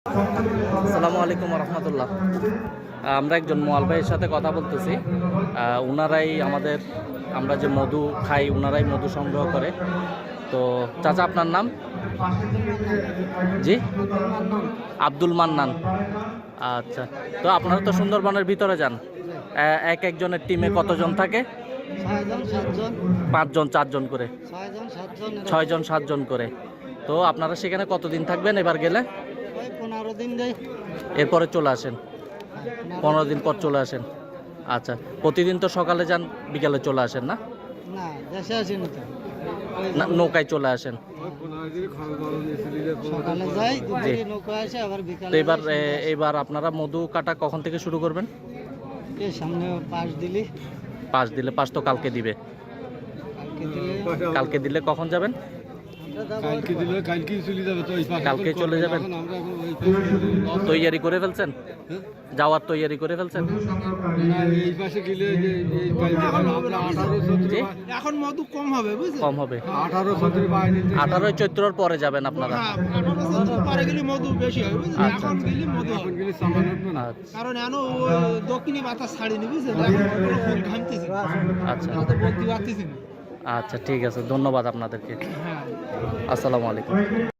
আসসালামু আলাইকুম রহমতুল্লাহ। আমরা একজন মোয়াল ভাইয়ের সাথে কথা বলতেছি। ওনারাই আমরা যে মধু খাই, ওনারাই মধু সংগ্রহ করে। তো চাচা, আপনার নাম? জি, আব্দুল মান্নান। আচ্ছা, তো আপনারা তো সুন্দরবনের ভিতরে যান, একজনের টিমে কতজন থাকে? 5 জন 4 জন করে, 6 জন 7 জন করে। তো আপনারা সেখানে কতদিন থাকবেন এবার গেলে? 15 দিন যাই, এরপরে চলে আসেন? 15 দিন পর চলে আসেন। আচ্ছা, প্রতিদিন তো সকালে যান, বিকালে চলে আসেন না? না দেশে আসি না তো, না, নৌকায় চলে আসেন। সকালে যাই, দুপুরে নৌকা আসে, আবার তো বিকালে এবার আপনারা মধু কাটা কখন থেকে শুরু করবেন? এই সামনে পাশ দিলি, পাঁচ দিলে, পাঁচ তো কালকে দিবে। কালকে দিলে কখন যাবেন? কালকে দিলে কালকেই চলে যাবে। তো কালকে চলে যাবেন? আমরা এখন তৈয়ারি করে ফেলছেন? যাওয়ার তৈয়ারি করে ফেলছেন? এই পাশে গেলে আমরা 18 জি? এখন মধু কম হবে, বুঝছেন? কম হবে। 18 বাহিনী 18 চৈত্রর পরে যাবেন আপনারা? 18 পরে গেলে মধু বেশি হবে, বুঝছেন? আচ্ছা। এখন গেলে মধু এখন হবে। গেলে সামান উঠবে না। আচ্ছা কারণ এনো দক্ষিণী বাতাস ছাড়িনি, বুঝছেন? এখন কোনো ফুল ঘামতেছে না, আচ্ছা তো বলতে পারতেছি না। আচ্ছা, ঠিক আছে, ধন্যবাদ আপনাদেরকে। হ্যাঁ। আসসালামু আলাইকুম।